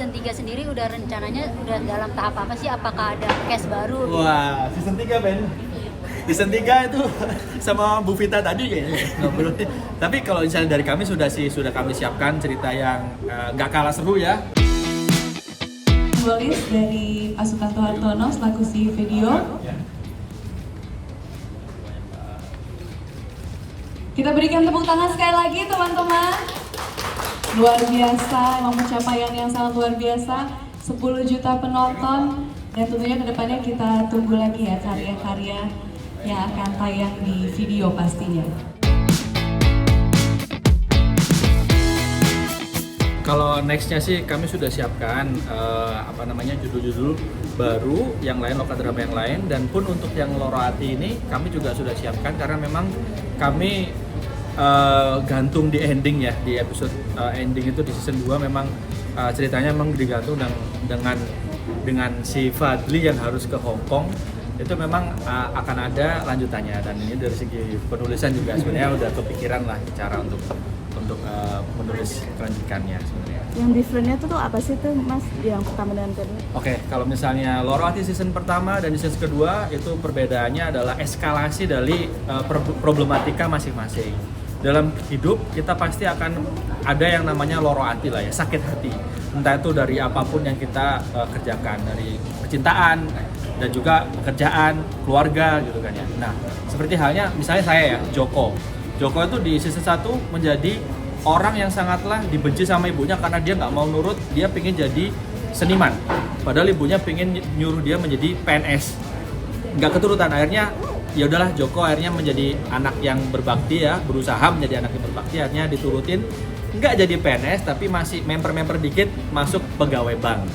season 3 sendiri udah rencananya udah dalam tahap apa sih? Apakah ada cast baru? Wah, season 3 Ben. Season 3 itu sama Bu Vita tadi kayaknya ngobrol. Tapi kalau misalnya dari kami sudah kami siapkan cerita yang nggak kalah seru ya. Simbolis dari Pak Sutanto Hartono selaku si video. Kita berikan tepuk tangan sekali lagi teman-teman. Luar biasa, emang pencapaian yang sangat luar biasa. 10 juta penonton dan tentunya kedepannya kita tunggu lagi ya karya-karya yang akan tayang di video pastinya. Kalau nextnya sih kami sudah siapkan judul-judul baru yang lain, lokal drama yang lain, dan pun untuk yang Loro Ati ini kami juga sudah siapkan karena memang kami gantung di ending ya, di episode ending itu di season 2 memang ceritanya memang digantung dengan si Fadli yang harus ke Hong Kong. Itu memang akan ada lanjutannya, dan ini dari segi penulisan juga sebenarnya udah kepikiran lah cara untuk menulis kelanjutannya sebenarnya. Yang differentnya tuh apa sih tuh Mas yang pertama dengan kedua? Oke, kalau misalnya Loro Ati season pertama dan season kedua itu perbedaannya adalah eskalasi dari problematika masing-masing. Dalam hidup kita pasti akan ada yang namanya loro hati lah ya, sakit hati. Entah itu dari apapun yang kita kerjakan, dari percintaan dan juga pekerjaan, keluarga gitu kan ya. Nah, seperti halnya misalnya saya ya, Joko itu di season 1 menjadi orang yang sangatlah dibenci sama ibunya karena dia nggak mau nurut, dia pengen jadi seniman. Padahal ibunya pengen nyuruh dia menjadi PNS. Nggak keturutan, akhirnya ya udahlah Joko akhirnya menjadi anak yang berbakti ya, berusaha menjadi anak yang berbakti, akhirnya diturutin nggak jadi PNS tapi masih member dikit masuk pegawai bank.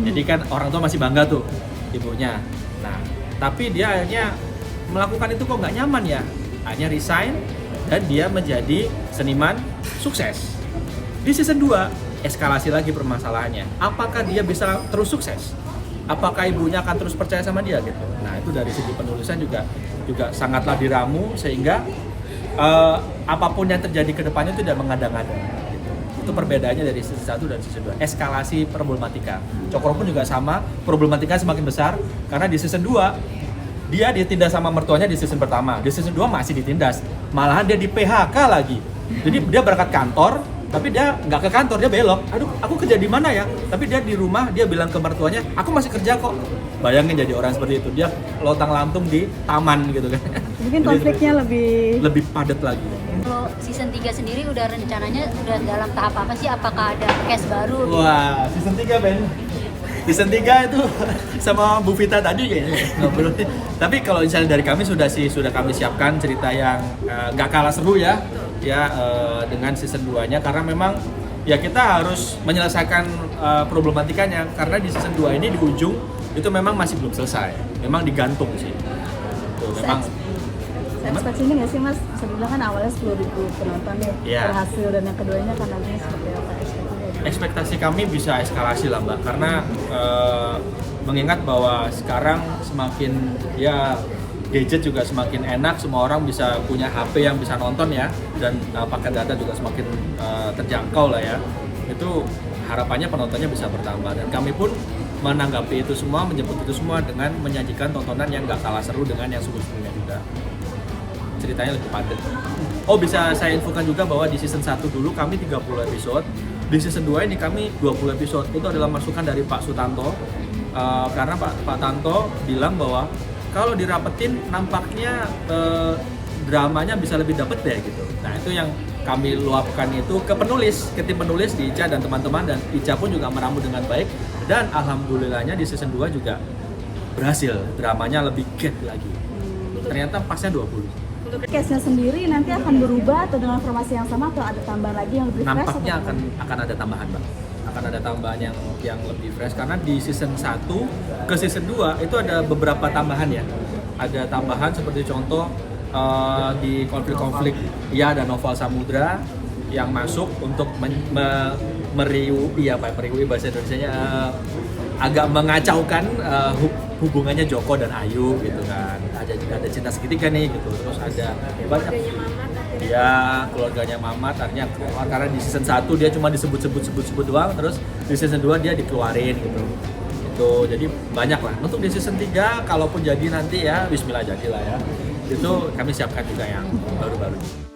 Jadi kan orang tua masih bangga tuh ibunya. Nah, tapi dia akhirnya melakukan itu kok nggak nyaman ya, akhirnya resign dan dia menjadi seniman sukses. Di season 2 eskalasi lagi permasalahannya. Apakah dia bisa terus sukses? Apakah ibunya akan terus percaya sama dia gitu? Nah, itu dari segi penulisan juga sangatlah diramu sehingga apapun yang terjadi ke depannya tidak mengada-ngada gitu. Itu perbedaannya dari season 1 dan season 2. Eskalasi problematika. Cokro pun juga sama, problematika semakin besar karena di season 2 dia ditindas sama mertuanya di season pertama. Di season 2 masih ditindas. Malahan dia di PHK lagi. Jadi dia berangkat kantor, tapi dia nggak ke kantor, dia belok. Aduh, aku kerja di mana ya? Tapi dia di rumah, dia bilang ke mertuanya, aku masih kerja kok. Bayangin jadi orang seperti itu, dia lontang-lantung di taman gitu kan. Mungkin konfliknya lebih padat lagi. Kalau season 3 sendiri udah rencananya udah dalam tahap apa sih? Apakah ada cast baru? Wah, season 3 Ben. Season 3 itu sama Bu Vita tadi kayaknya ngobrol. Tapi kalau misalnya dari kami sudah kami siapkan cerita yang nggak kalah seru ya dengan season 2-nya karena memang ya kita harus menyelesaikan problematikanya karena di season 2 ini di ujung itu memang masih belum selesai. Memang digantung sih. Tuh, memang ekspektasinya nggak sih Mas? Bisa dibilang kan awalnya 10.000 penonton nih berhasil dan yang keduanya kan nantinya seperti apa ekspektasi kami bisa eskalasi lah Mbak karena mengingat bahwa sekarang semakin ya gadget juga semakin enak, semua orang bisa punya HP yang bisa nonton ya dan paket data juga semakin terjangkau lah ya. Itu harapannya penontonnya bisa bertambah dan kami pun menanggapi itu semua, menjemput itu semua dengan menyajikan tontonan yang gak kalah seru dengan yang sebelumnya juga. Ceritanya lebih padat. Oh, bisa saya infokan juga bahwa di season 1 dulu kami 30 episode. Di season 2 ini kami 20 episode. Itu adalah masukan dari Pak Sutanto. Karena Pak Tanto bilang bahwa kalau dirapetin nampaknya dramanya bisa lebih dapet deh gitu. Nah, itu yang kami luapkan itu ke tim penulis di Ica dan teman-teman, dan Ica pun juga meramu dengan baik dan alhamdulillahnya di season 2 juga berhasil, dramanya lebih get lagi. Ternyata pasnya 20. Untuk case-nya sendiri nanti akan berubah atau dengan formasi yang sama atau ada tambahan lagi yang lebih fresh? Nampaknya akan ada tambahan Mbak. Akan ada tambahan yang lebih fresh karena di season 1 ke season 2 itu ada beberapa tambahan ya. Ada tambahan seperti contoh di konflik-konflik ya ada novel Samudra yang masuk untuk meriui bahasa Indonesianya agak mengacaukan hubungannya Joko dan Ayu gitu kan. Ada cinta segitiga nih gitu. Terus ada banyak dia keluarganya Mamat akhirnya keluar karena di season 1 dia cuma disebut doang, terus di season 2 dia dikeluarin gitu. Itu jadi banyak lah. Untuk di season 3 kalaupun jadi nanti ya bismillah jadilah ya. Itu kami siapkan juga yang baru-baru.